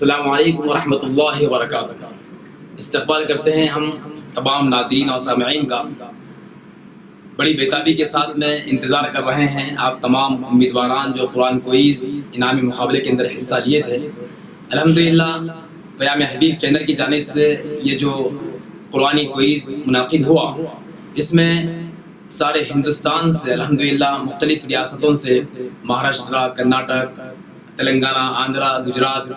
السلام علیکم ورحمۃ اللہ وبرکاتہ۔ استقبال کرتے ہیں ہم تمام ناظرین اور سامعین کا۔ بڑی بیتابی کے ساتھ میں انتظار کر رہے ہیں آپ تمام امیدواران جو قرآن کوئز انعامی مقابلے کے اندر حصہ لیے تھے۔ الحمدللہ پیام حبیب چینل کی جانب سے یہ جو قرآنی کوئز منعقد ہوا، اس میں سارے ہندوستان سے الحمدللہ مختلف ریاستوں سے مہاراشٹر، کرناٹک، تلنگانہ، آندھرا، گجرات،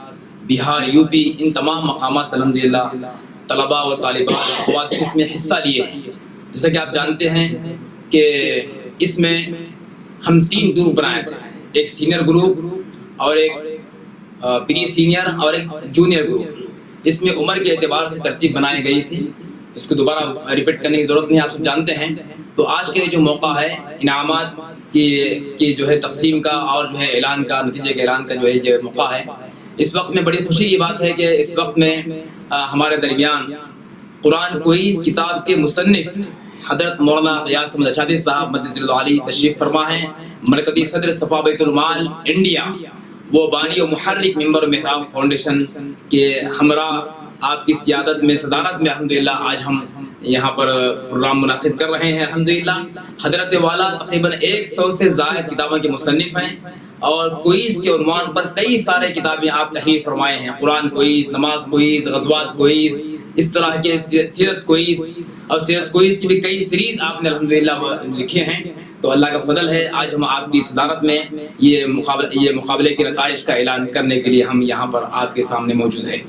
بہار، یو پی، ان تمام مقامات سے الحمدللہ طلباء و طالبات خواتین اس میں حصہ لیے ہیں۔ جیسا کہ آپ جانتے ہیں کہ اس میں ہم 3 گروپ بنائے تھے، ایک سینئر گروپ اور ایک پری سینئر اور ایک جونیئر گروپ۔ اس میں عمر کے اعتبار سے ترتیب بنائی گئی تھی، اس کو دوبارہ ریپیٹ کرنے کی ضرورت نہیں، آپ سب جانتے ہیں۔ تو آج کے جو موقع ہے انعامات کی جو ہے تقسیم کا اور جو ہے اعلان کا، نتیجے کے اعلان کا جو ہے یہ موقع ہے۔ اس وقت میں بڑی خوشی کی بات ہے کہ اس وقت میں ہمارے درمیان قرآن کوئز کتاب کے مصنف حضرت مولانا غیاث احمد اشادی صاحب مدثر العالی تشریف فرما ہیں، مرکزی صدر صفا بیت المال انڈیا، وہ بانی و محرک ممبر محراب فاؤنڈیشن کے ہمراہ آپ کی سیادت میں، صدارت میں الحمدللہ آج ہم یہاں پر پروگرام منعقد کر رہے ہیں۔ الحمدللہ حضرت والا تقریباً 100 سے زائد کتابوں کے مصنف ہیں اور کوئز کے عنوان پر کئی سارے کتابیں آپ تحریر فرمائے ہیں، قرآن کوئز، نماز کوئز، غزوات کوئز، اس طرح کے سیرت کوئز اور سیرت کوئز کی بھی کئی سیریز آپ نے الحمدللہ لکھے ہیں۔ تو اللہ کا فضل ہے آج ہم آپ کی صدارت میں یہ مقابلے کے نتائج کا اعلان کرنے کے لیے ہم یہاں پر آپ کے سامنے موجود ہیں۔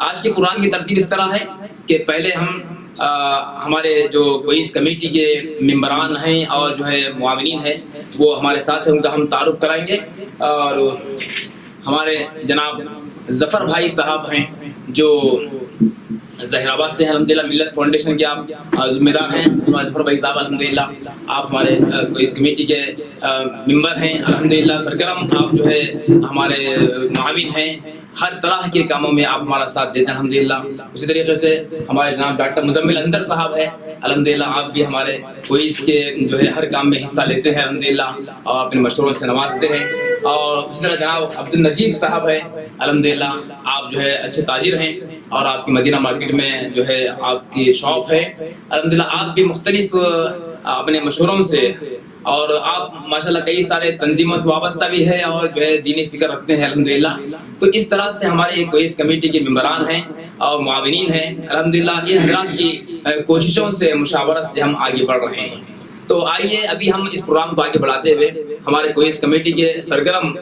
آج کے قرآن کی ترتیب اس طرح ہے کہ پہلے ہم ہمارے جو کوئز کمیٹی کے ممبران ہیں اور جو ہے معاونین ہیں وہ ہمارے ساتھ ہیں، ان کا ہم تعارف کرائیں گے۔ اور ہمارے جناب ظفر بھائی صاحب ہیں جو ظاہر آباد سے ہیں، الحمدللہ ملت فاؤنڈیشن کے آپ ذمہ دار ہیں۔ ظفر بھائی صاحب الحمدللہ آپ ہمارے کوئز کمیٹی کے ممبر ہیں، الحمدللہ سرگرم آپ جو ہے ہمارے معاون ہیں، ہر طرح کے کاموں میں آپ ہمارا ساتھ دیتے ہیں الحمدللہ۔ اسی طریقے سے ہمارے جناب ڈاکٹر مزمل اندر صاحب ہے، الحمدللہ آپ بھی ہمارے کوئز کے جو ہے ہر کام میں حصہ لیتے ہیں الحمدللہ اور اپنے مشوروں سے نوازتے ہیں۔ اور اسی طرح جناب عبد النجیب صاحب ہے، الحمدللہ آپ جو ہے اچھے تاجر ہیں اور آپ کی مدینہ مارکیٹ میں جو ہے آپ کی شاپ ہے، الحمدللہ آپ بھی مختلف اپنے مشوروں سے، اور آپ ماشاءاللہ کئی سارے تنظیموں سے وابستہ بھی ہے اور جو ہے دینی فکر رکھتے ہیں الحمدللہ۔ تو اس طرح سے ہمارے یہ کوئز کمیٹی کے ممبران ہیں اور معاونین ہیں، الحمدللہ ان حضرات کی کوششوں سے، مشاورت سے ہم آگے بڑھ رہے ہیں۔ تو آئیے ابھی ہم اس پروگرام کو آگے بڑھاتے ہوئے ہمارے کوئز کمیٹی کے سرگرم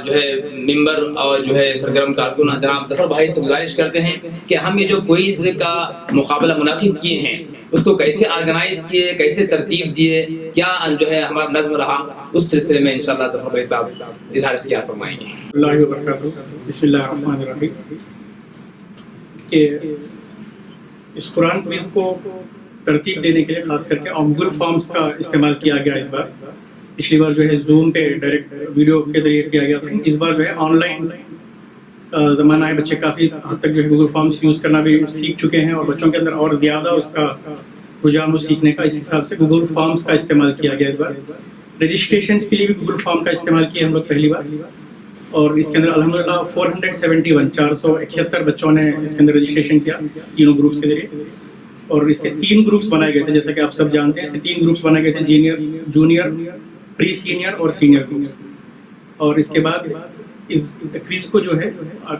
جو ہے ممبر اور جو ہے سرگرم کارکن جناب ظفر بھائی سے گزارش کرتے ہیں کہ ہم یہ جو کوئز کا مقابلہ منعقد کیے ہیں اس کو کیسے آرگنائز کیے، کیسے ترتیب دیے، کیا جو ہے ہمارا نظم رہا، اس سلسلے میں انشاءاللہ ظفر بھائی صاحب اظہار اختیار فرمائیں گے۔ اللہ وبرکاتہ۔ بسم اللہ الرحمن الرحیم۔ کہ اس قرآن کوئز کو ترتیب دینے کے لیے خاص کر کے گوگل فارمز کا استعمال کیا گیا اس بار۔ پچھلی بار جو ہے زوم پہ ڈائریکٹ ویڈیو کے ذریعے کیا گیا تھا، اس بار جو ہے آن لائن زمانہ ہے، بچے کافی حد تک جو ہے گوگل فارمز یوز کرنا بھی سیکھ چکے ہیں اور بچوں کے اندر اور زیادہ اس کا رجحان سیکھنے کا، اس حساب سے گوگل فارمز کا استعمال کیا گیا اس بار۔ رجسٹریشنز کے لیے بھی گوگل فارم کا استعمال کیا ہم لوگ پہلی بار، اور اس کے اندر الحمدللہ 471 بچوں نے اس کے اندر رجسٹریشن کیا تینوں گروپس کے ذریعے۔ اور اس کے 3 گروپس بنائے گئے تھے، جیسا کہ آپ سب جانتے ہیں اس کے 3 گروپس بنائے گئے تھے، جونیئر، پری سینئر اور سینئر گروپس۔ اور اس کے بعد اس کوئز کو جو ہے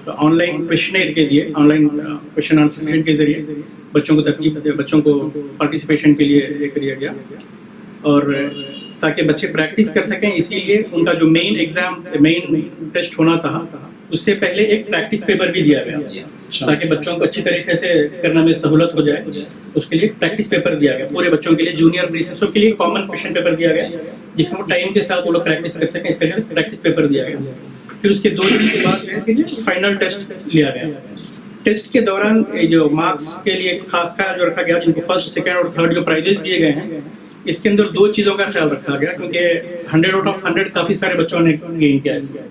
آن لائن کویشچنئر کے لیے، on line question answer session کے ذریعے بچوں کو پارٹیسپیشن کے لیے کیا گیا، اور تاکہ بچے پریکٹس کر سکیں، اسی لیے ان کا جو مین ٹیسٹ ہونا تھا اس سے پہلے ایک پریکٹس پیپر بھی دیا گیا تاکہ بچوں کو اچھی طریقے سے کرنے میں سہولت ہو جائے۔ اس کے لیے پریکٹس پیپر دیا گیا پورے بچوں کے لیے، جونیئر پری سینئر سب کے لیے کامن کویشچن پیپر دیا گیا جس میں وہ ٹائم کے ساتھ وہ لوگ پریکٹس کر سکیں، اس طرح سے پریکٹس پیپر دیا گیا۔ پھر اس کے 2 دن کے بعد جو ہے فائنل ٹیسٹ لیا گیا۔ ٹیسٹ کے دوران جو مارکس کے لیے خاص خیال جو رکھا گیا، جن کو فرسٹ، سیکنڈ اور تھرڈ جو پرائزز دیے گئے ہیں، اس کے اندر 2 چیزوں کا خیال رکھا گیا کیونکہ 100 آؤٹ آف 100 کافی سارے بچوں نے گین کیا اس میں،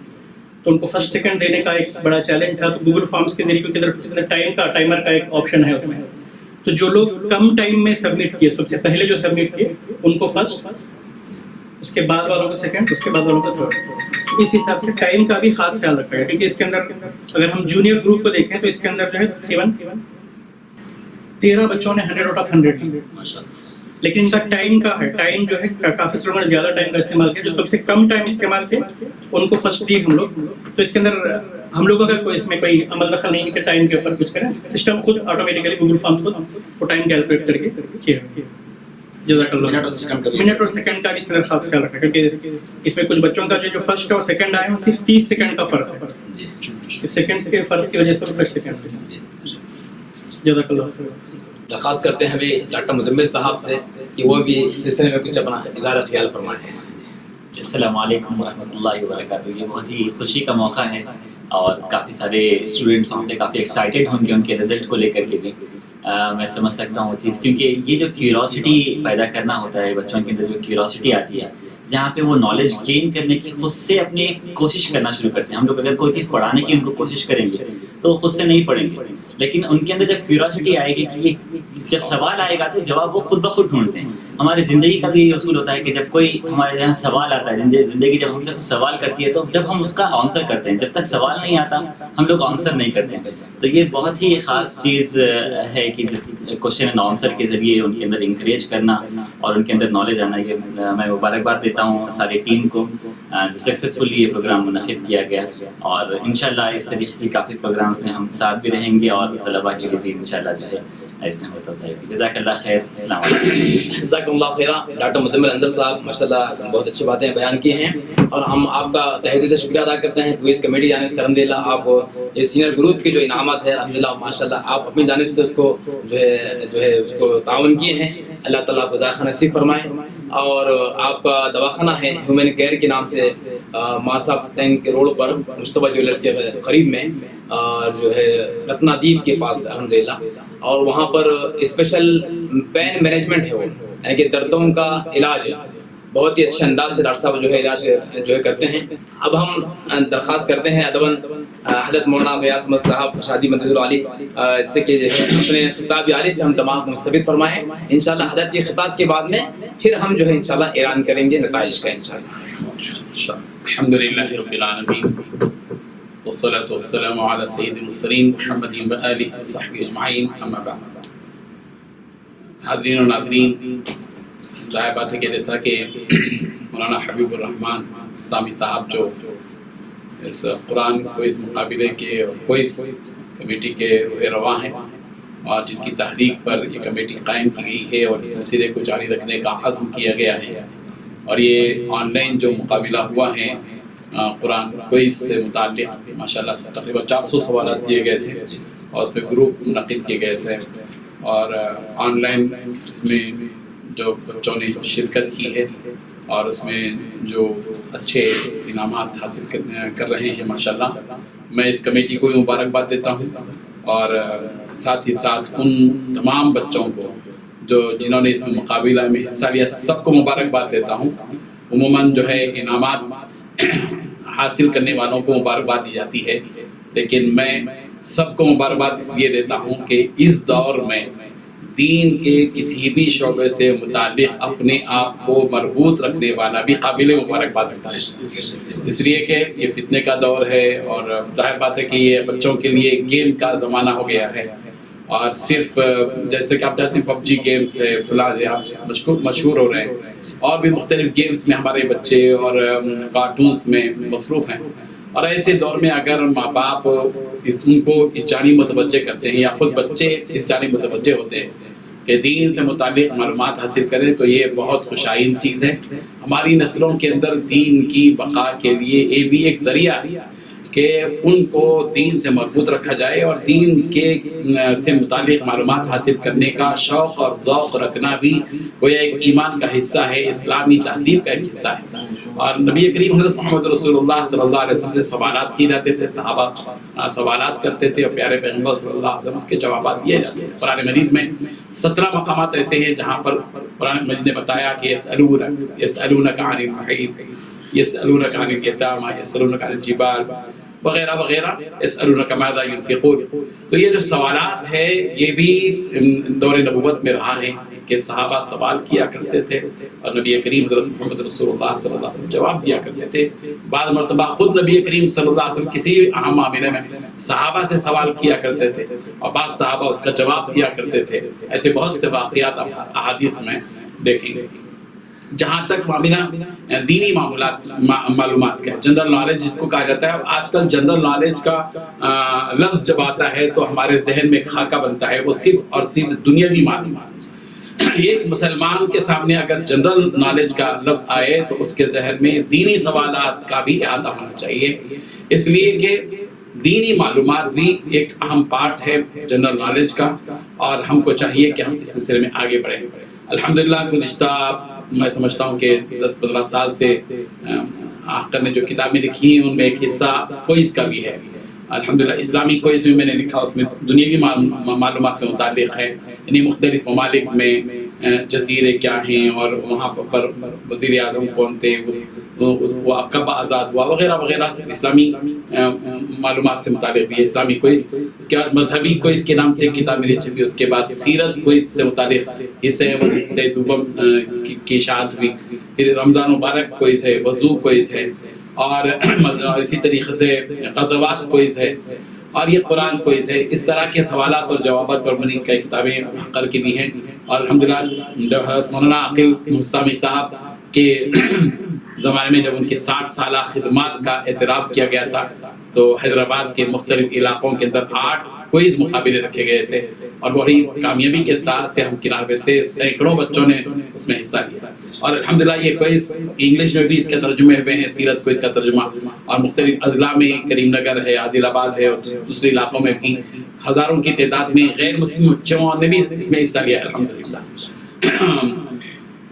تو ان کو فرسٹ سیکنڈ دینے کا ایک بڑا چیلنج تھا۔ تو گوگل فارمز کے ذریعے کیونکہ ٹائمر کا ایک آپشن ہے اس میں، تو جو لوگ کم ٹائم میں سبمٹ کیے، سب سے پہلے جو سبمٹ کیے ان کو فرسٹ، اس کے بعد والوں کو سیکنڈ، اس کے بعد والوں کو تھرڈ۔ اس حساب سے ٹائم کا بھی خاص خیال رکھا گیا، کیونکہ اس کے اندر اگر ہم جونیئر گروپ کو دیکھیں تو اس کے اندر جو ہے تقریباً 13 بچوں نے 100 آؤٹ آف 100 لی، لیکن ان کا ٹائم کا ہے، ٹائم جو ہے کافی لوگوں نے زیادہ ٹائم کا استعمال کیا، جو سب سے کم ٹائم استعمال کیا ان کو فرسٹ دی ہم لوگ. تو اس کے اندر ہم لوگوں کا کوئی اس میں کوئی عمل دخل نہیں ہے کہ ٹائم کے اوپر کچھ کریں، سسٹم خود آٹومیٹیکلی گوگل فارمز خود وہ ٹائم کیلکولیٹ کر کے کیا. جزاک اللہ. منٹ اور سیکنڈ کا بھی اس طرح خاص خیال رکھا، کیونکہ اس میں کچھ بچوں کا جو فرسٹ اور سیکنڈ آئے ہیں صرف 30 سیکنڈ کا فرق ہے، سیکنڈز کے فرق کی وجہ سے فرسٹ سیکنڈ. جزاک اللہ. درخواست کرتے ہیں ابھی ڈاکٹر مزمل صاحب سے کہ وہ بھی اس سلسلے میں کچھ اپنا اظہار خیال فرمائیں. السلام علیکم ورحمۃ اللہ وبرکاتہ. یہ بہت ہی خوشی کا موقع ہے اور کافی سارے اسٹوڈنٹس ہوں گے کافی ایکسائٹیڈ ہوں گے ان کے رزلٹ کو لے کر کے بھی. میں سمجھ سکتا ہوں وہ چیز، کیونکہ یہ جو کیوریوسٹی پیدا کرنا ہوتا ہے بچوں کے اندر، جو کیوریوسٹی آتی ہے جہاں پہ وہ نالج گین کرنے کی خود سے اپنی کوشش کرنا شروع کرتے ہیں. ہم لوگ اگر کوئی چیز پڑھانے کی ان کو کوشش کریں گے تو وہ خود سے نہیں پڑھیں گے، لیکن ان کے اندر جب کیوریوسٹی آئے گی کہ جب سوال آئے گا تو جواب وہ خود بخود ڈھونڈتے ہیں. ہماری زندگی کا بھی یہ اصول ہوتا ہے کہ جب کوئی ہمارے یہاں سوال آتا ہے، زندگی جب ہم سے کچھ سوال کرتی ہے تو جب ہم اس کا آنسر کرتے ہیں، جب تک سوال نہیں آتا ہم لوگ آنسر نہیں کرتے ہیں. تو یہ بہت ہی خاص چیز ہے کہ کوشچن اینڈ آنسر کے ذریعے ان کے اندر انکریج کرنا اور ان کے اندر نالج آنا. یہ میں مبارکباد دیتا ہوں ساری ٹیم کو جو سکسیزفلی یہ پروگرام منعقد کیا گیا، اور انشاءاللہ اس طریقے کی کافی پروگرامز میں ہم ساتھ بھی رہیں گے اور طلباء کے لیے بھی انشاءاللہ جو ہے ایسے ہوتا ہے. جزاک اللہ خیر. السلام علیکم. جزاکم اللہ خیرہ. ڈاکٹر مزمل انصر صاحب ماشاءاللہ بہت اچھی باتیں بیان کی ہیں، اور ہم آپ کا تہہ دل سے شکریہ ادا کرتے ہیں. کوئز کمیٹی جانب سے الحمدللہ آپ یہ سینئر گروپ کے جو انعامات ہیں الحمدللہ ماشاءاللہ آپ اپنی جانب سے اس کو جو ہے اس کو تعاون کیے ہیں. اللہ تعالیٰ آپ کو ذائقہ نصیب فرمائے. اور آپ کا دواخانہ ہے ہیومن کیئر کے نام سے ماسا ٹینک روڈ پر مشتبہ جویلرس کے قریب میں جو ہے رتنا دیپ کے پاس الحمدللہ، اور وہاں پر اسپیشل پین مینجمنٹ ہے، وہ یعنی کہ دردوں کا علاج بہت ہی اچھے انداز سے ڈاکٹر صاحب جو ہے علاج جو ہے کرتے ہیں. اب ہم درخواست کرتے ہیں ادباً حضرت مولانا غیاث احمد صاحب شادی مدد العالی سے کہ جو ہے اپنے خطاب عالی سے ہم تمام کو مستفید فرمائیں. انشاءاللہ حضرت کے خطاب کے بعد میں پھر ہم جو ہے انشاءاللہ اعلان کریں گے نتائج کا انشاءاللہ. الحمدللہ رب العالمین والصلاة والسلام علی سید المرسلین محمد وآلہ وصحبہ اجمعین، اما بعد. حاضرین و ناظرین، ظاہر بات ہے کہ جیسا کہ مولانا حبیب الرحمن اسلامی صاحب جو اس قرآن کوئز مقابلے کے کوئز کمیٹی کے روح رواں ہیں اور جن کی تحریک پر یہ کمیٹی قائم کی گئی ہے اور اس سلسلے کو جاری رکھنے کا عزم کیا گیا ہے، اور یہ آن لائن جو مقابلہ ہوا ہے قرآن کوئز سے متعلق ماشاءاللہ تقریباً 400 سوالات دیے گئے تھے اور اس میں گروپ منعقد کیے گئے تھے، اور آن لائن اس میں جو بچوں نے شرکت کی ہے اور اس میں جو اچھے انعامات حاصل کر رہے ہیں ماشاءاللہ، میں اس کمیٹی کو مبارکباد دیتا ہوں. اور ساتھ ہی ساتھ ان تمام بچوں کو جنہوں نے اس مقابلہ میں حصہ لیا سب کو مبارکباد دیتا ہوں. عموماً جو ہے انعامات حاصل کرنے والوں کو مبارکباد دی جاتی ہے، لیکن میں سب کو مبارکباد اس لیے دیتا ہوں کہ اس دور میں دین کے کسی بھی شعبے سے متعلق اپنے آپ کو مربوط رکھنے والا بھی قابل مبارکباد ہوتا ہے، اس لیے کہ یہ فتنے کا دور ہے اور ظاہر بات ہے کہ یہ بچوں کے لیے گیم کا زمانہ ہو گیا ہے. اور صرف جیسے کہ آپ جانتے ہیں پب جی گیمز ہے فلاں مشہور ہو رہے ہیں، اور بھی مختلف گیمز میں ہمارے بچے اور کارٹونز میں مصروف ہیں. اور ایسے دور میں اگر ماں باپ ان کو اس جانب متوجہ کرتے ہیں یا خود بچے اس جانب متوجہ ہوتے ہیں کہ دین سے متعلق معلومات حاصل کریں تو یہ بہت خوشائن چیز ہے. ہماری نسلوں کے اندر دین کی بقا کے لیے یہ بھی ایک ذریعہ ہے کہ ان کو دین سے مربوط رکھا جائے، اور دین کے سے متعلق معلومات حاصل کرنے کا شوق اور ذوق رکھنا بھی گویا ایک ایمان کا حصہ ہے، اسلامی تہذیب کا ایک حصہ ہے. اور نبی کریم حضرت محمد رسول اللہ صلی اللہ علیہ وسلم سے سوالات کیے جاتے تھے، صحابہ سوالات کرتے تھے اور پیارے پیغمبر صلی اللہ علیہ وسلم اس کے جوابات دیے جاتے تھے. قرآن مجید میں 17 مقامات ایسے ہیں جہاں پر قرآن مجید نے بتایا کہ یسألونک عن المحیط، یسألونک عن الیتامی، یسألونک عن الجبال وغیرہ وغیرہ، یسألونک ماذا ینفقون. تو یہ جو سوالات ہے یہ بھی دور نبوت میں رہا ہے کہ صحابہ سوال کیا کرتے تھے اور نبی کریم حضرت محمد رسول اللہ صلی اللہ علیہ وسلم جواب دیا کرتے تھے. بعض مرتبہ خود نبی کریم صلی اللہ علیہ وسلم کسی اہم معاملے میں صحابہ سے سوال کیا کرتے تھے اور بعض صحابہ اس کا جواب دیا کرتے تھے. ایسے بہت سے واقعات احادیث میں دیکھیں گے. جہاں تک معاملہ دینی معلومات کا جنرل نالج جس کو کہا جاتا ہے، آج کل جنرل نالج کا لفظ جب آتا ہے تو ہمارے ذہن میں خاکہ بنتا ہے، وہ صرف اور صرف دنیاوی معلومات. ایک مسلمان کے سامنے اگر جنرل نالج کا لفظ آئے تو اس کے ذہن میں دینی سوالات کا بھی احاطہ ہونا چاہیے، اس لیے کہ دینی معلومات بھی ایک اہم پارٹ ہے جنرل نالج کا، اور ہم کو چاہیے کہ ہم اس سلسلے میں آگے بڑھیں. الحمدللہ گزشتہ میں سمجھتا ہوں کہ 10-15 سال سے آخر نے جو کتابیں لکھی ہیں ان میں ایک حصہ کوئز کا بھی ہے. الحمدللہ اسلامی کوئز میں نے لکھا، اس میں دنیاوی معلومات سے متعلق ہے، یعنی مختلف ممالک میں جزیرے کیا ہیں اور وہاں پر وزیر اعظم کون تھے، وہ کب آزاد ہوا وغیرہ وغیرہ، اسلامی معلومات سے متعلق بھی ہے اسلامی کوئز. اس کے بعد مذہبی کوئز کے نام سے ایک کتاب میری چھپی، اس کے بعد سیرت کوئز سے متعلق حصے دوم کی اشاعت ہوئی، پھر رمضان مبارک کوئز ہے، وضو کوئز ہے، اور اسی طریقے سے غزوات کوئز ہے، اور یہ قرآن کوئز ہے. اس طرح کے سوالات اور جوابات پر منی کئی کتابیں کر کے بھی ہیں. اور الحمدللہ مولانا عقیل مستعمی صاحب کے زمانے میں جب ان کی 60 سالہ خدمات کا اعتراف کیا گیا تھا تو حیدرآباد کے مختلف علاقوں کے اندر 8 کوئز مقابلے رکھے گئے تھے، اور بڑی کامیابی کے ساتھ سے ہم کنار پہ تھے. سینکڑوں بچوں نے اس میں حصہ لیا، اور الحمدللہ یہ کوئز انگلش میں بھی اس کے ترجمے ہوئے ہیں، سیرت کوئز کا ترجمہ، اور مختلف اضلاع میں کریم نگر ہے، عادل آباد ہے، اور دوسرے علاقوں میں بھی ہزاروں کی تعداد میں غیر مسلم بچوں نے بھی اس میں حصہ لیا الحمدللہ.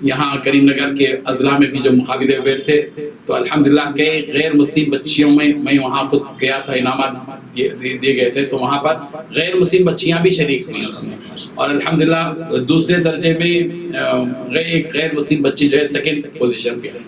یہاں کریم نگر کے اضلاع میں بھی جو مقابلے ہوئے تھے تو الحمدللہ کئی غیر مسلم بچیوں میں وہاں خود گیا تھا، انعامات دیے گئے تھے، تو وہاں پر غیر مسلم بچیاں بھی شریک ہوئی اس میں، اور الحمدللہ دوسرے درجے میں ایک غیر مسلم بچی جو ہے 2nd پوزیشن پہ ہے.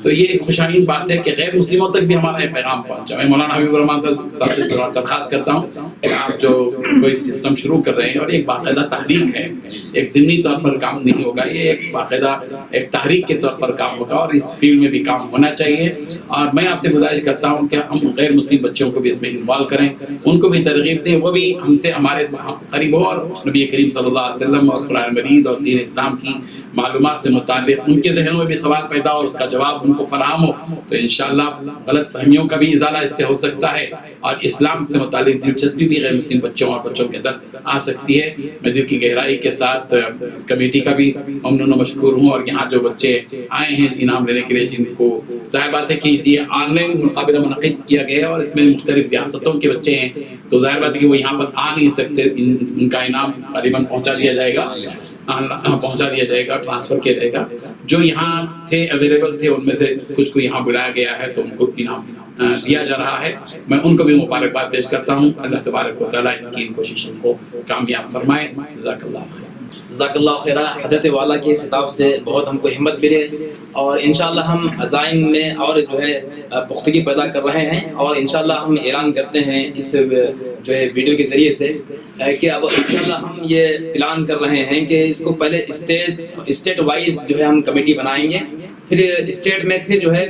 تو یہ خوشحالی بات ہے کہ غیر مسلموں تک بھی ہمارا یہ پیغام پہنچا. میں مولانا حبیب الرحمان صاحب سے درخواست کرتا ہوں کہ آپ جو کوئی سسٹم شروع کر رہے ہیں، اور ایک باقاعدہ تحریک ہے، ایک ضمنی طور پر کام نہیں ہوگا، یہ ایک باقاعدہ ایک تحریک کے طور پر کام ہوگا، اور اس فیلڈ میں بھی کام ہونا چاہیے. اور میں آپ سے گزارش کرتا ہوں کہ ہم غیر مسلم بچوں کو بھی اس میں انوالو کریں، ان کو بھی ترغیب دیں، وہ بھی ہم سے ہمارے قریب ہو، اور نبی کریم صلی اللہ علیہ وسلم اور قرآن مجید اور دین اسلام کی معلومات سے متعلق ان کے ذہنوں میں بھی سوال پیدا ہو اور اس کا جواب ان کو فراہم ہو، تو انشاءاللہ غلط فہمیوں کا بھی ازالہ اس سے ہو سکتا ہے، اور اسلام سے متعلق دلچسپی بھی غیر مسلم بچوں اور بچوں کے اندر آ سکتی ہے. میں دل کی گہرائی کے ساتھ اس کمیٹی کا بھی ممنون و مشکور ہوں، اور یہاں جو بچے آئے ہیں انعام لینے کے لیے، جن کو ظاہر بات ہے کہ یہ آن لائن مقابلہ منعقد کیا گیا ہے اور اس میں مختلف ریاستوں کے بچے ہیں، تو ظاہر بات ہے کہ وہ یہاں پر آ نہیں سکتے، ان کا انعام غالباً پہنچا دیا جائے گا، ٹرانسفر کیا جائے گا. جو یہاں تھے اویلیبل تھے ان میں سے کچھ کو یہاں بلایا گیا ہے تو ان کو انعام دیا جا رہا ہے. میں ان کو بھی مبارکباد پیش کرتا ہوں. اللہ تبارک و تعالیٰ ان کی ان کوششوں کو کامیاب فرمائے. جزاک اللہ خیر. جزاک اللہ خیرہ. حضرت والا کے خطاب سے بہت ہم کو ہمت ملے، اور انشاءاللہ ہم عزائم میں اور جو ہے پختگی پیدا کر رہے ہیں، اور انشاءاللہ ہم اعلان کرتے ہیں اس جو ہے ویڈیو کے ذریعے سے کہ اب انشاءاللہ ہم یہ اعلان کر رہے ہیں کہ اس کو پہلے اسٹیٹ وائز جو ہے ہم کمیٹی بنائیں گے، پھر اسٹیٹ میں پھر جو ہے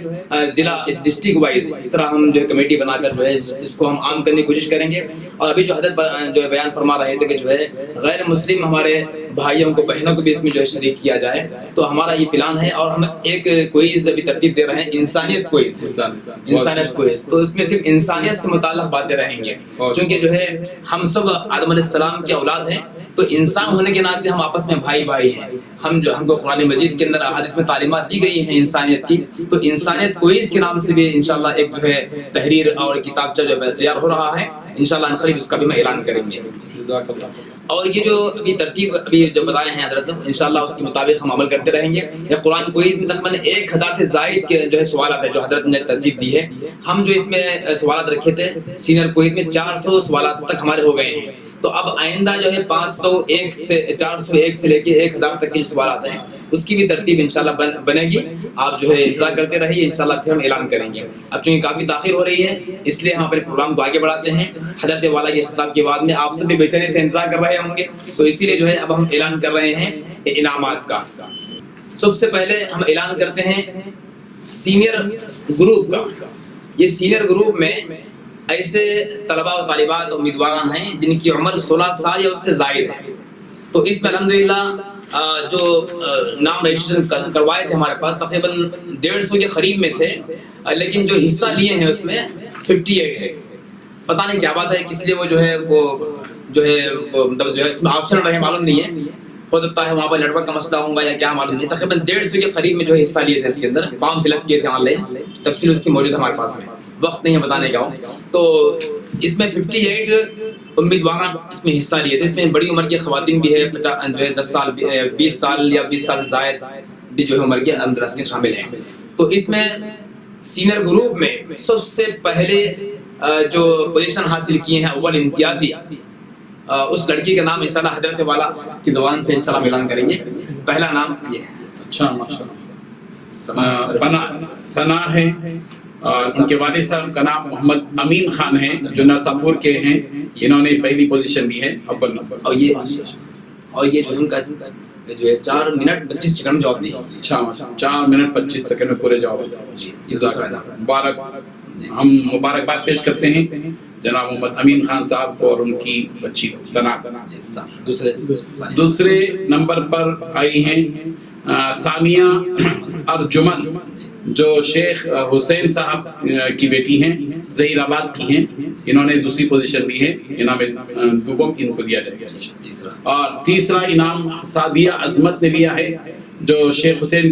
ضلع ڈسٹرکٹ وائز، اس طرح ہم جو ہے کمیٹی بنا کر جو ہے اس کو ہم عام کرنے کی کوشش کریں گے. اور ابھی جو حضرت جو ہے بیان فرما رہے تھے کہ جو ہے غیر مسلم ہمارے بھائیوں کو بہنوں کو بھی اس میں جو ہے شریک کیا جائے، تو ہمارا یہ پلان ہے. اور ہم ایک کوئز ابھی ترتیب دے رہے ہیں، انسانیت کوئز. تو اس میں صرف انسانیت سے متعلق باتیں رہیں گے، کیونکہ جو ہے ہم سب آدم علیہ السلام کی اولاد ہیں، تو انسان ہونے کے ناطے ہم آپس میں بھائی ہیں. ہم کو قرآن مجید کے اندر احادیث میں تعلیمات دی گئی ہیں انسانیت کی، تو انسانیت کوئز کے نام سے بھی انشاءاللہ ایک جو ہے تحریر اور کتابچہ جو ہے تیار ہو رہا ہے. انشاءاللہ قریب اس کا بھی میں اعلان کریں گے. اور یہ جو ابھی ترتیب ابھی جو بتائے ہیں حضرت، انشاءاللہ اس کے مطابق ہم عمل کرتے رہیں گے. یہ قرآن کوئز میں تقریباً 1000 سے زائد کے جو ہے سوالات ہیں جو حضرت نے ترتیب دی ہے. ہم جو اس میں سوالات رکھے تھے سینئر کوئز میں 400 سوالات تک ہمارے ہو گئے ہیں. تو اب آئندہ جو ہے 501 سے 401 سے لے کے 1000 تک کے سوالات ہیں، اس کی بھی ترتیب انشاءاللہ بنے گی. آپ جو ہے انتظار کرتے رہیے, انشاءاللہ پھر ہم اعلان کریں گے. اب چونکہ کافی تاخیر ہو رہی ہے اس لیے ہم اپنے پروگرام کو آگے بڑھاتے ہیں. حضرت والا کے خطاب کے بعد میں آپ سب بھی بے چینی سے انتظار کر رہے ہوں گے, تو اسی لیے جو ہے اب ہم اعلان کر رہے ہیں انعامات کا. سب سے پہلے ہم اعلان کرتے ہیں سینئر گروپ کا. یہ سینئر گروپ میں ایسے طلباء و طالبات امیدواران ہیں جن کی عمر 16 سال یا اس سے زائد ہے. تو اس میں الحمدللہ جو نام رجسٹریشن کروائے تھے ہمارے پاس تقریباً 150 کے قریب میں تھے, لیکن جو حصہ لیے ہیں اس میں 58 ہے. پتہ نہیں کیا بات ہے, کس لیے وہ جو ہے مطلب جو ہے اس میں آپشن رہے معلوم نہیں ہے. ہو سکتا ہے وہاں پر نیٹ ورک کا مسئلہ ہوگا یا کیا معلوم نہیں. تقریباً 150 کے قریب میں جو ہے حصہ لیے تھے اس کے اندر, فارم فل اپ کیے تھے آن لائن. تفصیل اس کی موجود ہے ہمارے پاس میں, وقت نہیں ہے بتانے کا. تو اس میں 58 امیدوار اس میں حصہ لیے تھے. اس میں بڑی عمر کی خواتین بھی ہے, 10 سال 20 سال یا 20 سال سے زائد بھی جو ہے عمر کے اندر اس کے شامل ہیں. تو اس میں سینئر گروپ میں سب سے پہلے جو پوزیشن حاصل کیے ہیں اول امتیازی, اس لڑکی کا نام انشاءاللہ حضرت والا کی زبان سے انشاءاللہ اعلان کریں گے. پہلا نام یہ ہے. اچھا ماشاءاللہ ثنا ہے, اور ان کے والد صاحب کا نام محمد امین خان ہے جو نرساپور کے ہیں. انہوں نے پہلی پوزیشن لی ہے, اول نمبر. اور یہ جو ہے ان کا جو ہے 4 منٹ 25 سیکنڈ میں جواب دیا. اچھا 4 منٹ 25 سیکنڈ میں پورے جواب. جی یہ دوسرا نام. مبارک, ہم مبارکباد پیش کرتے ہیں جناب محمد امین خان صاحب کو اور ان کی بچی ثنا. دوسرے نمبر پر آئی ہیں ثانیہ ارجمن جو شیخ حسین صاحب کی بیٹی ہیں, ظہیر آباد کی ہیں. انہوں نے دوسری پوزیشن لی ہے. انعام دوم ان کو دیا جائے گا. اور تیسرا انعام سعدیہ عظمت نے لیا ہے جو شیخ حسین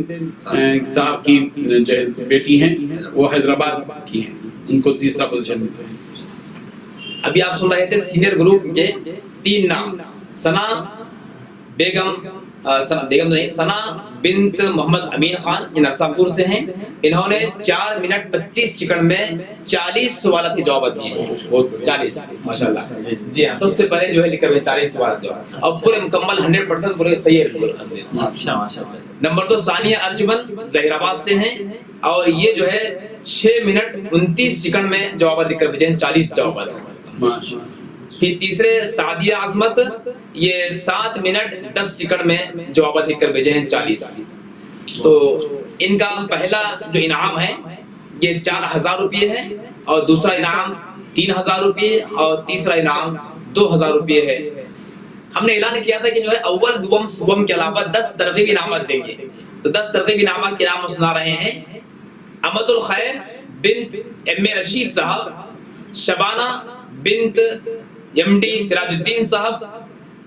صاحب کی جو بیٹی ہیں, وہ حیدرآباد کی ہیں. ان کو تیسرا پوزیشن ملتا ہے. ابھی آپ سن رہے تھے سینئر گروپ کے 3 نام. ثنا بیگم نہیں, ثنا بنت محمد امین خان, یہ نرساپور سے ہیں. انہوں نے 4 منٹ 25 سیکنڈ میں 40 سوالات کے جواب دیے ہیں. 40 ماشاءاللہ. جی ہاں, سب سے پہلے جو ہے لکھ کر 40 سوالات جواب, اور پورے مکمل 100% پورے صحیح ہے. اچھا ماشاءاللہ. نمبر 2 ثانیہ ارجمن ظہیر آباد سے ہیں, اور یہ جو ہے 6 منٹ 29 سیکنڈ میں جوابات لکھ کر بھیجے ہیں, 40 جوابات. پھر تیسرے سعدیہ عظمت, یہ 7 منٹ 10 سیکنڈ میں جوابات لکھ کر بھیجے ہیں 40. تو ان کا پہلا جو انعام ہے یہ 4000 روپے ہے, اور دوسرا انعام 3000 روپے, اور تیسرا انعام 2000 روپے ہے. ہم نے اعلان کیا تھا کہ جو ہے اول دوم صوبم کے علاوہ 10 ترغیبی انعامات دیں گے. تو 10 ترغیبی انعامات کے نام سنا رہے ہیں. امد الخیر بنت ایم رشید صاحب, شبانہ بنت ایم ڈی سراج الدین صاحب,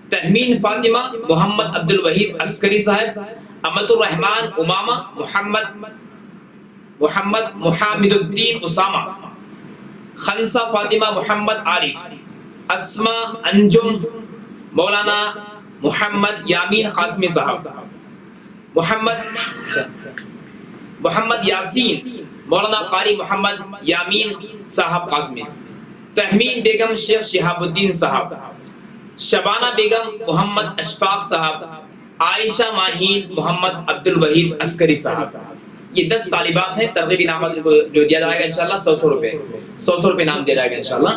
تہمین فاطمہ محمد عبد الوحید عسکری صاحب, امت الرحمان امامہ محمد محمد الدین اسامہ, خنسہ فاطمہ محمد عارف, اسما انجم مولانا محمد یامین قاسمی صاحب, محمد یاسین مولانا قاری محمد یامین صاحب قاسمی, تہمین بیگم شیخ شہاب الدین صاحب, شبانہ بیگم محمد اشفاق صاحب, عائشہ ماہین محمد عبد الوحید عسکری صاحب. یہ 10 طالبات ہیں. ترغیبی انعامات کو جو دیا جائے گا انشاءاللہ 100 روپے 100 روپے انعام دیا جائے گا انشاءاللہ.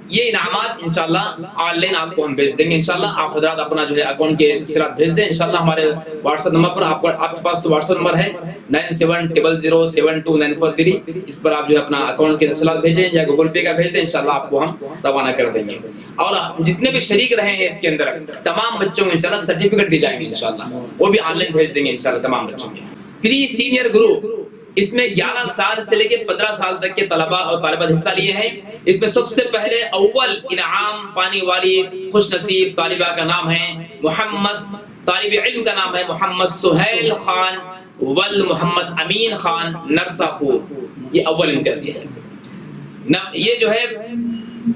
یہ انعامات انشاءاللہ آن لائن آپ کو ہم بھیج دیں گے انشاءاللہ. آپ حضرات اپنا جو ہے اکاؤنٹ کے تفصیلات بھیج دیں انشاءاللہ ہمارے واٹس ایپ نمبر پر. آپ کے پاس تو واٹس ایپ نمبر ہے 9700072943. اس پر آپ جو ہے اپنا اکاؤنٹ کے تفصیلات بھیجیں یا گوگل پے کا بھیج دیں, انشاءاللہ آپ کو ہم روانہ کر دیں گے. اور جتنے بھی شریک رہے ہیں اس کے اندر تمام بچوں کو انشاءاللہ سرٹیفکیٹ دی جائیں گے انشاءاللہ, وہ بھی آن لائن بھیج دیں گے انشاءاللہ تمام بچوں کے. پری سینئر گروپ, اس میں 11 سال سے لے کے 15 سال تک کے طلباء اور طالبات حصہ لیے ہیں. اس میں سب سے پہلے اول انعام پانے والی خوش نصیب طالبہ کا نام ہے طالب علم کا نام ہے محمد سہیل خان ول محمد امین خان نرساپور. یہ اول امتیازی ہے. یہ جو ہے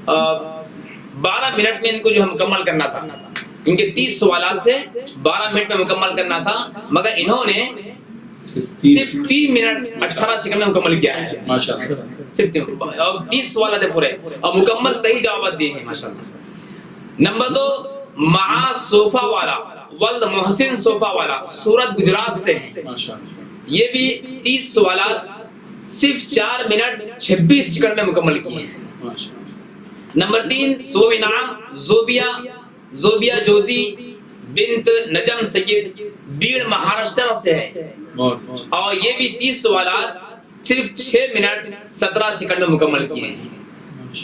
12 منٹ میں ان کو جو ہے مکمل کرنا تھا. ان کے 30 سوالات تھے, 12 منٹ میں مکمل کرنا تھا, مگر انہوں نے صرف 3 منٹ 18 سیکنڈ میں مکمل کیا ہے ماشاءاللہ. صرف 30 سوالات ہیں پورے اور مکمل صحیح جوابات دیے ہیں ماشاءاللہ. نمبر 2 معاذ صوفہ والا, ولد محسن صوفہ والا سورت گجرات سے ہیں. یہ بھی 30 سوالات صرف 4 منٹ 26 سیکنڈ میں مکمل کیے ہیں. نمبر 3 سو انعام زوبیا جوزی بنت نجم سید بیڑ مہاراشٹر سے ہے اور یہ بھی 30 سوالات صرف 6 منٹ 17 سیکنڈ میں مکمل کیے ہیں.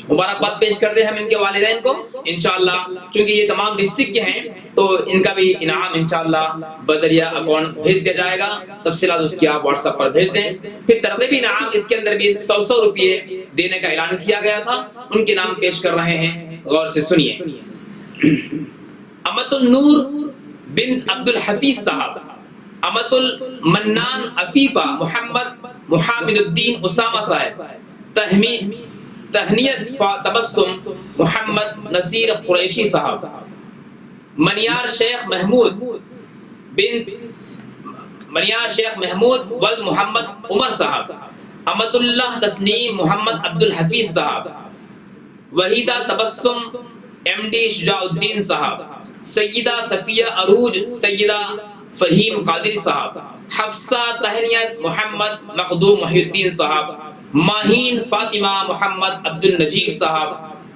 مبارکباد پیش کرتے ہیں ہم ان کے والدین کو انشاءاللہ. چونکہ یہ تمام ڈسٹرکٹ کے ہیں تو ان کا بھی انعام انشاءاللہ بذریعہ اکاؤنٹ بھیج دیا جائے گا. تفصیلات اس کی آپ واٹس ایپ پر بھیج دیں. پھر ترغیبی انعام اس کے اندر بھی 100 روپے دینے کا اعلان کیا گیا تھا. ان کے نام پیش کر رہے ہیں, غور سے سنیے. امت النور بنت عبد الحفیظ صاحب, امت المنان عفیفہ محمد الدین اسامہ صاحب, تہنیت تبسم محمد نصیر قریشی صاحب, منیار شیخ محمود ولد محمد عمر صاحب, امت اللہ تسنیم محمد عبد الحفیظ صاحب, وحیدہ تبسم MD شجاع الدین صاحب, سیدہ صفیہ عروج سیدہ فہیم قادری صاحب, حفصہ تہنیت محمد مخدوم محی الدین صاحب, ماہین فاطمہ محمد عبد النجیب صاحب,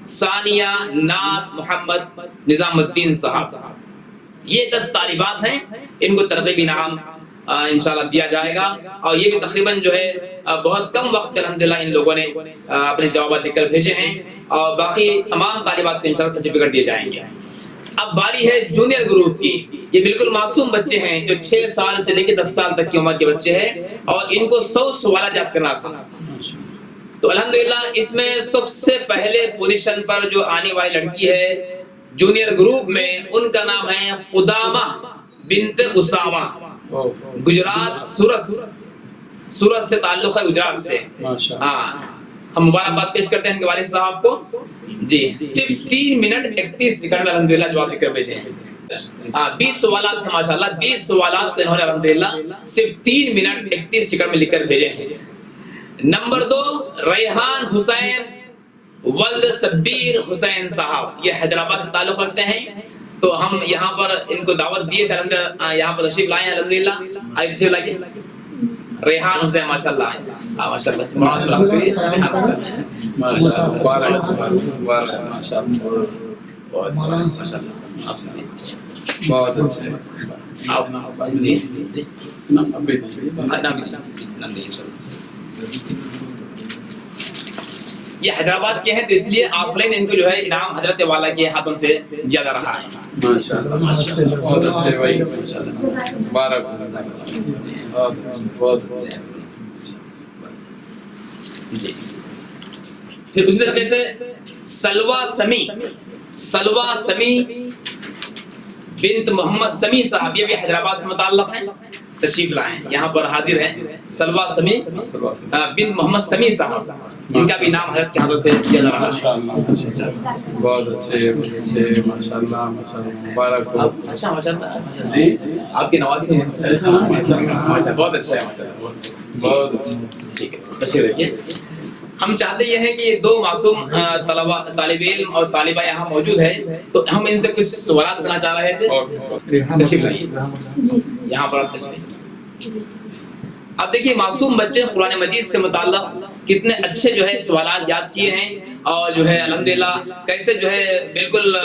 ثانیہ ناز محمد نظام الدین صاحب. یہ 10 طالبات ہیں, ان کو ترغیبی انعام انشاءاللہ دیا جائے گا. اور یہ بھی تقریباً جو ہے بہت کم وقت میں الحمدللہ ان لوگوں نے اپنے جوابات لکھ کر بھیجے ہیں اور باقی تمام طالبات کو انشاءاللہ سرٹیفکیٹ دیے جائیں گے. اب باری ہے جونیئر گروپ کی. یہ بالکل معصوم بچے ہیں جو 6 سال سے لے کے 10 سال تک کی عمر کے بچے ہیں اور ان کو 100 سوالات یاد کرنا تھا. تو الحمدللہ اس میں سب سے پہلے پوزیشن پر جو آنے والی لڑکی ہے جونیئر گروپ میں, ان کا نام ہے قدامہ بنت اسامہ, گجرات سورت سے تعلق ہے, گجرات سے. ہاں, ہم مبارکباد پیش کرتے ہیں ان کے والد صاحب کو. جی صرف 3 منٹ 31 سیکنڈ میں الحمدللہ جواب لکھ کر بھیجے ہیں. 20 سوالات تھے ماشاءاللہ, 20 سوالات کو انہوں نے الحمدللہ صرف 3 منٹ 31 سیکنڈ میں لکھ کر بھیجے ہیں. نمبر 2 ریحان حسین ولد سبیر حسین صاحب, یہ حیدرآباد سے تعلق رکھتے ہیں. تو ہم یہاں پر ان کو دعوت دیے تھے, یہاں پر تشریف لائے ہیں الحمدللہ. آئیے تشریف لائیے. ریحان حسین ماشاءاللہ ماشاءاللہ بہت اچھے. جی یہ حیدرآباد کے ہیں تو اس لیے آف لائن ان کو جو ہے انعام حضرت والا کے ہاتھوں سے دیا جا رہا ہے. بہت اچھے بھائی, جی. پھر اسی طریقے سے سلوہ سمی بنت محمد سمی صاحب, یہ بھی حیدرآباد سے متعلق ہیں, تشریف لائیں, یہاں پر حاضر ہیں. سلوہ سمی بنت محمد سمی صاحب, ان کا بھی نام حضرت کے ہاتھوں سے دیا جا رہا ہے. بہت اچھے ماشاءاللہ مبارک ہو. اچھا ماشاءاللہ جی, آپ کی نوازی ہیں بہت اچھا ہے, بہت اچھا. ٹھیک ہے, تشریف رکھیے. ہم چاہتے یہ ہیں کہ یہ 2 معصوم طالب علم اور طالبہ یہاں موجود ہے تو ہم ان سے کچھ سوالات کرنا چاہ رہے تھے. تشریف لائیے یہاں پر. اب دیکھیے معصوم بچے قرآن مجید سے متعلق کتنے اچھے جو ہے سوالات یاد کیے ہیں اور جو ہے الحمدللہ کیسے جو ہے بالکل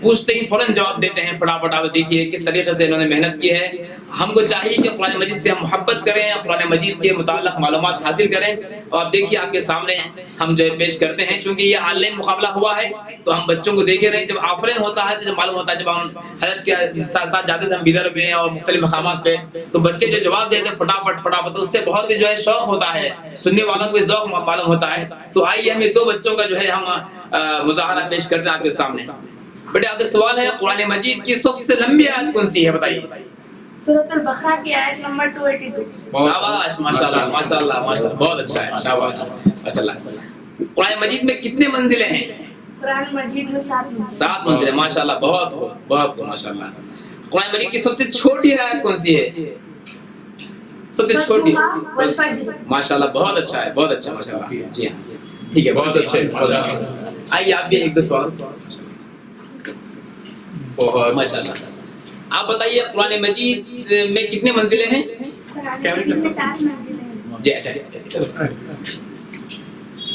پوچھتے ہی فوراً جواب دیتے ہیں فٹافٹ. آپ دیکھیے کس طریقے سے انہوں نے محنت کی ہے. ہم کو چاہیے کہ قرآن مجید سے ہم محبت کریں, قرآن مجید کے متعلق معلومات حاصل کریں. اور آپ دیکھیے آپ کے سامنے ہم جو ہے پیش کرتے ہیں. چونکہ یہ آن لائن مقابلہ ہوا ہے تو ہم بچوں کو دیکھے رہے. جب آف لائن ہوتا ہے تو جب معلوم ہوتا ہے, جب ہم حضرت کے ساتھ جاتے تھے ہم بیدر پہ اور مختلف مقامات پہ, تو بچے جو جواب دیتے ہیں فٹافٹ اس سے بہت ہی جو ہے شوق ہوتا ہے, سننے والوں کو ذوق معلوم ہوتا ہے. تو آئیے ہمیں 2 بچوں کا جو ہے ہم مظاہرہ پیش کرتے ہیں آپ کے سامنے. بیٹے آپ کا سوال ہے قرآن مجید کی سب سے لمبی آیت کون سی ہے بتائیے. سورۃ البقرہ کی آیت نمبر 282. شاباش ماشاءاللہ ماشاءاللہ ماشاءاللہ, بہت اچھا ہے, شاباش ماشاءاللہ. قرآن مجید میں کتنے منزلیں ہیں؟ قرآن مجید میں 7 منزلیں. ماشاءاللہ بہت ہو ماشاءاللہ. قرآن مجید کی سب سے چھوٹی آیت کون سی ہے؟ سب سے چھوٹی ماشاءاللہ, بہت اچھا ہے, بہت اچھا ماشاءاللہ. جی ہاں ٹھیک ہے, بہت اچھے. آئیے آپ بھی 1-2 سوال. بہت ماشاءاللہ آپ بتائیے قرآن مجید میں کتنے منزلیں ہیں؟ قرآن مجید میں 7 منزلیں ہیں. جی اچھا.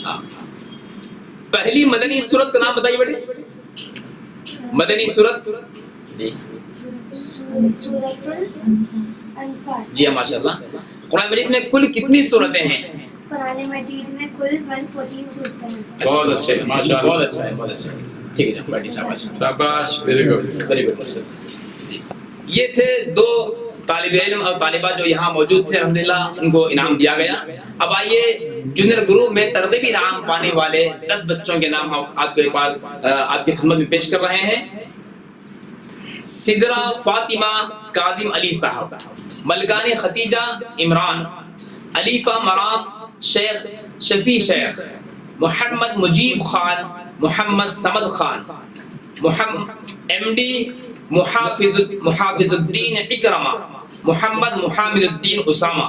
ہاں. پہلی مدنی سورت کا نام بتائیے بیٹے. مدنی سورت. جی سورۃ الانفال. جی ماشاء اللہ. قرآن مجید میں کل کتنی سورتیں ہیں؟ قرآن مجید میں کل 114 صورتیں ہیں. بہت اچھے ماشاء اللہ. بہت اچھا ہے, بہت اچھا ہے. ٹھیک ہے بیٹھیے. شاباش شاباش, ویری گڈ. Very good. یہ تھے 2 طالب علم اور طالبات جو یہاں موجود تھے, الحمدللہ ان کو انعام دیا گیا. اب آئیے جونیئر گروپ میں ترغیبی انعام پانے والے 10 بچوں کے نام ہم آپ کے پاس آپ کی خدمت میں پیش کر رہے ہیں. سدرہ فاطمہ کاظم علی صاحب, ملکانی ختیجہ عمران, علیفہ مرام شیخ شفیع شیخ, محمد مجیب خان, محمد سمد خان, ایم ڈی محافظ الدین اکرمہ, محمد محمد الدین اسامہ,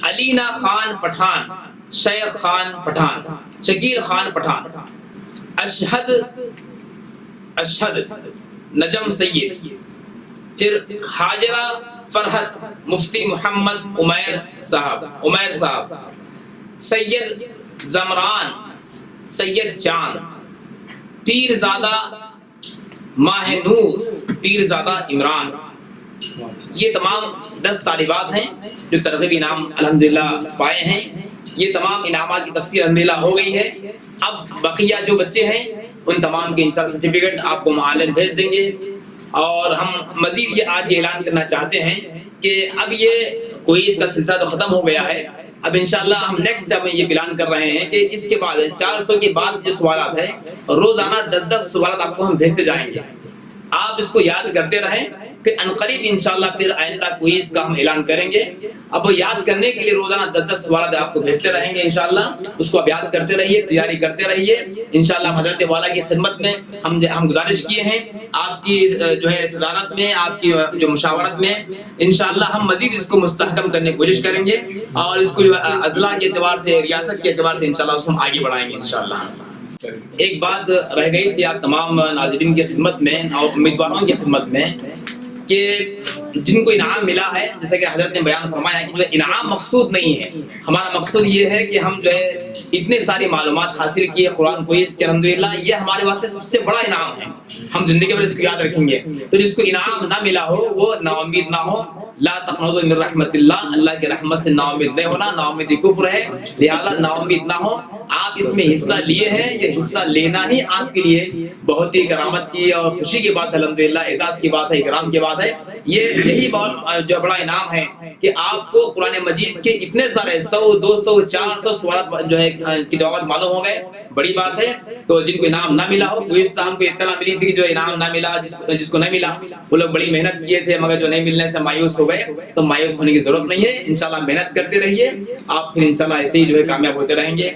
علینا خان پٹھان, شیخ خان پٹھان, شکیل خان پٹھان, اشہد نجم سید, پھر حاجرہ فرحت, مفتی محمد عمیر صاحب, سید زمران, سید چاند, پیرزادہ ماہ نور, پیرزادہ عمران. یہ تمام 10 طالبات ہیں جو ترغیبی انعام الحمدللہ پائے ہیں. یہ تمام انعامات کی تفصیل الحمدللہ ہو گئی ہے. اب بقیہ جو بچے ہیں ان تمام کے انشاءاللہ سرٹیفکیٹ آپ کو معلن بھیج دیں گے. اور ہم مزید یہ آج اعلان کرنا چاہتے ہیں کہ اب یہ کوئز کا سلسلہ تو ختم ہو گیا ہے. اب انشاءاللہ ہم نیکسٹ اسٹیپ میں یہ پلان کر رہے ہیں کہ اس کے بعد 400 کے بعد جو سوالات ہیں روزانہ 10 سوالات آپ کو ہم بھیجتے جائیں گے. آپ اس کو یاد کرتے رہیں, پھر عنقریب انشاءاللہ پھر آئندہ کوئز کا ہم اعلان کریں گے. اب وہ یاد کرنے کے لیے روزانہ 10 سوالات آپ کو بھیجتے رہیں گے انشاءاللہ. اس کو آپ یاد کرتے رہیے, تیاری کرتے رہیے انشاءاللہ. حضرت والا کی خدمت میں ہم گزارش کیے ہیں آپ کی جو ہے صدارت میں, آپ کی جو مشاورت میں انشاءاللہ ہم مزید اس کو مستحکم کرنے کی کوشش کریں گے, اور اس کو جو اضلاع کے اعتبار سے, ریاست کے اعتبار سے انشاءاللہ اس کو ہم آگے بڑھائیں گے انشاءاللہ. ایک بات رہ گئی تھی آپ تمام ناظرین کی خدمت میں اور امیدواروں کی خدمت میں کہ جن کو انعام ملا ہے, جیسا کہ حضرت نے بیان فرمایا کہ انعام مقصود نہیں ہے. ہمارا مقصود یہ ہے کہ ہم جو ہے اتنے ساری معلومات حاصل کیے قرآن کو, اس کے الحمدللہ یہ ہمارے واسطے سب سے بڑا انعام ہے. ہم زندگی بھر اس کو یاد رکھیں گے. تو جس کو انعام نہ ملا ہو وہ نا امید نہ ہو. لا تقنطوا من رحمت اللہ, اللہ کی رحمت سے نا امید نہیں ہونا, نا امیدی کفر ہے. لہذا نا امید نہ ہو. آپ اس میں حصہ لیے ہیں, یہ حصہ لینا ہی آپ کے لیے بہت ہی کرامت کی اور خوشی کی بات ہے, الحمدللہ اعزاز کی بات ہے, اکرام کی بات ہے. یہی بہت جو بڑا انعام ہے کہ آپ کو قرآن مجید کے اتنے سارے 100 200 400 سوالات جو ہے کی جوابات معلوم ہو گئے, بڑی بات ہے. تو جن کو انعام نہ ملا ہو, کوئی ہم کو اطلاع ملی تھی جو انعام نہ ملا, جس کو نہیں ملا وہ لوگ بڑی محنت کیے تھے مگر جو نہیں ملنے سے مایوس ہو گئے. تو مایوس ہونے کی ضرورت نہیں ہے, انشاءاللہ محنت کرتے رہیے آپ, پھر انشاءاللہ ایسے ہی جو ہے کامیاب ہوتے رہیں گے.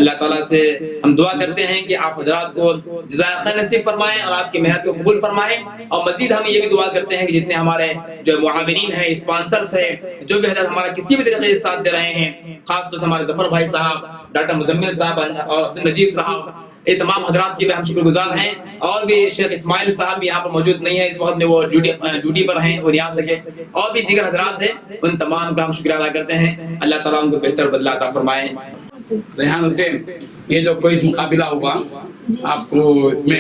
اللہ تعالیٰ سے ہم دعا کرتے ہیں کہ آپ حضرات کو جزائے خیر نصیب فرمائیں اور آپ کی محنت کو قبول فرمائیں. اور مزید ہم یہ بھی دعا کرتے ہیں کہ جتنے ہمارے جو معاونین ہیں, اسپانسرز ہیں, جو بھی حضرت ہمارا کسی بھی طریقے سے ساتھ دے رہے ہیں, خاص طور سے ہمارے ظفر بھائی صاحب, ڈاکٹر مزمل صاحب اور عبد النجیب صاحب, یہ تمام حضرات کی بھی ہم شکر گزار ہیں. اور بھی شیخ اسماعیل صاحب بھی یہاں پر موجود نہیں ہے اس وقت میں, وہ ڈیوٹی پر ہیں, وہ نہیں آ سکے. اور بھی دیگر حضرات ہیں, ان تمام کا ہم شکریہ ادا کرتے ہیں. اللہ تعالیٰ ان کو بہتر بدلہ عطا فرمائے. ریحان حسین, یہ جو کوئی مقابلہ ہوا آپ کو اس میں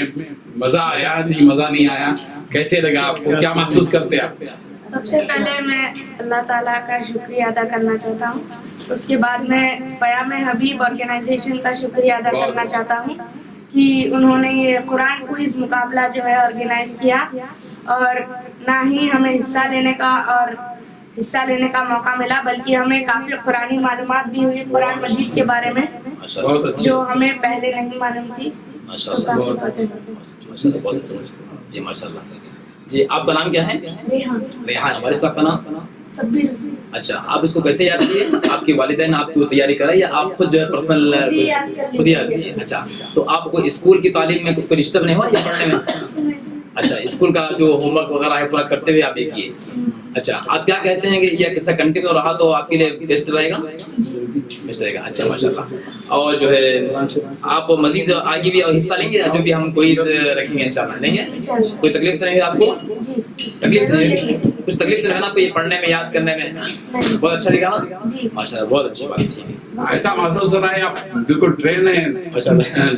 مزہ آیا نہیں, مزہ نہیں آیا, کیسے لگا آپ کو, کیا محسوس کرتے آپ؟ سب سے پہلے میں اللہ تعالیٰ کا شکریہ ادا کرنا چاہتا ہوں. اس کے بعد میں پیام حبیب آرگنائزیشن کا شکریہ ادا کرنا چاہتا ہوں کہ انہوں نے یہ قرآن کوئز مقابلہ جو ہے آرگنائز کیا, اور نہ ہی ہمیں حصہ لینے کا موقع ملا بلکہ ہمیں کافی قرآنی معلومات بھی ہوئی قرآن مجید کے بارے میں جو ہمیں پہلے نہیں معلوم تھی. جی ماشاءاللہ. جی آپ کا نام کیا ہے؟ ریحان. ہمارے صاحب کا نام سبیر. اچھا, آپ اس کو کیسے یاد کیے؟ آپ کی والدین آپ کو تیاری کرائی یا آپ خود جو ہے پرسنل خود یاد کیے؟ اچھا, تو آپ کو اسکول کی تعلیم میں کوئی ڈسٹرب نہیں ہوا یا پڑھنے میں؟ اچھا اسکول کا جو ہوم ورک وغیرہ ہے پورا کرتے ہوئے آپ یہ کیے. اچھا آپ کیا کہتے ہیں کہ یہ کیسا کنٹینیو رہا تو آپ کے لیے بیسٹ رہے گا؟ بیسٹ رہے گا. اچھا ماشاء اللہ. اور جو ہے آپ مزید آگے بھی حصہ لیں گے جو بھی ہم کوئی رکھیں گے انشاءاللہ؟ نہیں ہے کوئی تکلیف تو نہیں ہے آپ کو؟ تکلیف نہیں؟ کچھ تکلیف تو ہے نا آپ کو یہ پڑھنے میں یاد کرنے میں؟ بہت اچھا لکھا نا ماشاء اللہ. بہت اچھی بات. ٹھیک ہے. ایسا محسوس ہو رہا ہے آپ بالکل ٹرین ہیں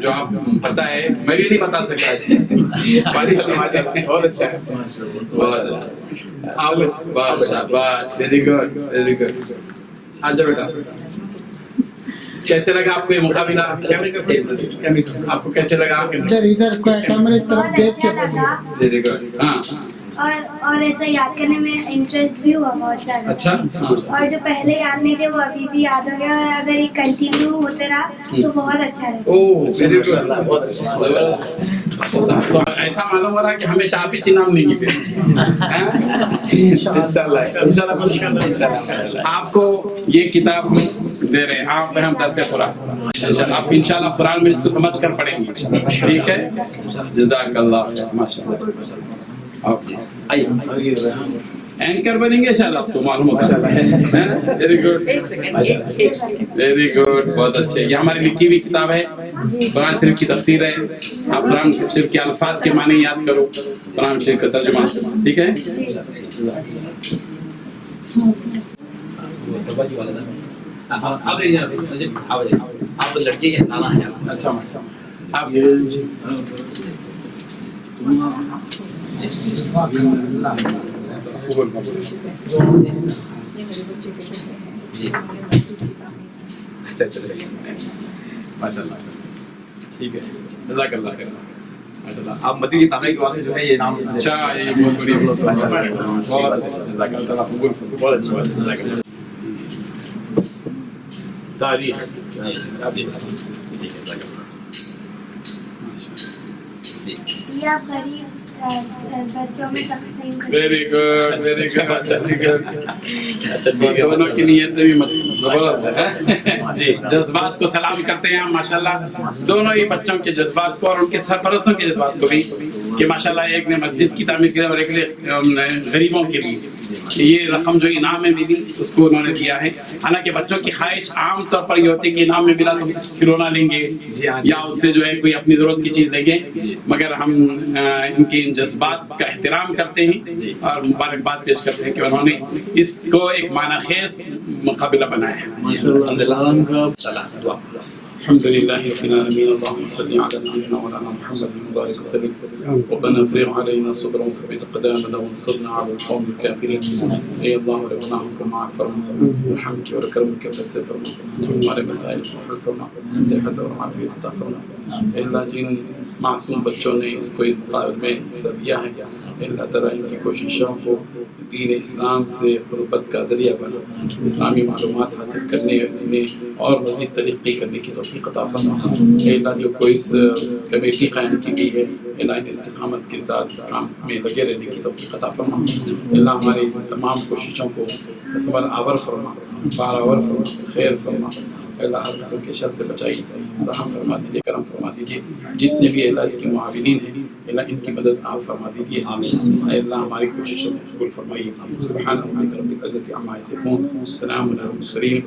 جو آپ پتہ ہے میں بھی نہیں بتا سکتا. بہت اچھا ہے بہت اچھا. Very good very good. اچھا بیٹا کیسے لگا آپ کو یہ مقابلہ؟ آپ کو کیسے لگا؟ ادھر کیمرے کی طرف دیکھ کے بولیے. Very good. ہاں اور ایسا یاد کرنے میں انٹرسٹ بھی ہوا بہت زیادہ. اچھا. اور جو پہلے یاد نہیں تھے وہ ابھی بھی یاد ہو گیا اور اگر یہ کنٹینیو ہوتے رہا تو بہت اچھا رہتا. اوہ ویری گڈ. بہت اچھا. تو ایسا معلوم ہو رہا ہے کہ ہمیشہ آپ ہی انعام لیں گے انشاءاللہ. آپ کو یہ کتاب دے رہے ہیں آپ فہم درس قرآن. آپ انشاءاللہ قرآن میں اس کو سمجھ کر پڑھیں گے. ٹھیک ہے. جزاک اللہ. ماشاءاللہ. اینکر بنیں گے شاید آپ تو معلوم ہوتا ہے. Very good very good. بہت اچھے. یہ ہماری لکھی ہوئی کتاب ہے قرآن شریف کی تفسیر ہے. آپ قرآن شریف کے الفاظ کے معنی یاد کرو قرآن شریف کا ترجمہ. ٹھیک ہے. آپ لڑکی کے نانا ہے. اچھا آپ جی اچھا ماشاء اللہ. ٹھیک ہے. جزاک اللہ خیر. ماشاء اللہ. آپ مدینہ تعمیر کے واسطے جو ہے یہ نام. اچھا یہ بہت بڑی بہت اچھا. جزاک اللہ. بہت اچھی بات. جزاک اللہ. تاریخ یہ آپ غریب بچوں میں تقسیم کریں. Very good very good. اچھا دونوں کی نیت بھی جی جذبات کو سلام کرتے ہیں ماشاءاللہ دونوں ہی بچوں کے جذبات کو اور ان کے سرپرستوں کے جذبات کو بھی کہ ماشاءاللہ ایک نے مسجد کی تعمیر کی اور ایک نے غریبوں کے لیے یہ رقم جو انعام میں ملی اس کو انہوں نے دیا ہے. حالانکہ بچوں کی خواہش عام طور پر یہ ہوتی ہے کہ انعام میں ملا تو کھلونا لیں گے یا اس سے جو ہے کوئی اپنی ضرورت کی چیز لیں گے, مگر ہم ان کے ان جذبات کا احترام کرتے ہیں اور مبارکباد پیش کرتے ہیں کہ انہوں نے اس کو ایک معنی خیز مقابلہ بنایا ہے. الحمد لله رب العالمين اللهم صل على سيدنا مولانا محمد وبارك وسلم ربنا افرغ علينا صبرا وثبت اقدامنا وانصرنا على القوم الكافرين. اے اللہ ربنا کو معاف فرما رحمك وكرمك وفضلك فرما ہمارے مسائل کو حل فرما صحت اور عافیت عطا فرما. اے اللہ جن معصوم بچوں نے اس کو اس مقابلے میں حصہ دیا ہے اے اللہ تعالیٰ ان کی کوششوں کو دین اسلام سے قربت کا ذریعہ بنا, اسلامی معلومات حاصل کرنے میں اور مزید ترقی کرنے کی توفیق عطا فرما. اے اللہ جو کوئی کمیٹی قائم کی گئی ہے اے اللہ ان استقامت کے ساتھ اس کام میں لگے رہنے کی توفیق عطا فرما. اے اللہ ہماری تمام کوششوں کو صبر آور فرما, بارآور فرما, خیر فرما. اے اللہ ہر قسم کے شر سے بچائی, رحم فرما دیجیے, کرم فرما دیجیے. جتنے بھی اللہ اس کے معاونین ہیں اللہ ان کی مدد آپ فرما دیجیے. آمین. اے اللہ ہماری کوششوں کو قبول فرمائیے. سبحان ربک رب العزت عما یصفون, سلام علی المرسلین.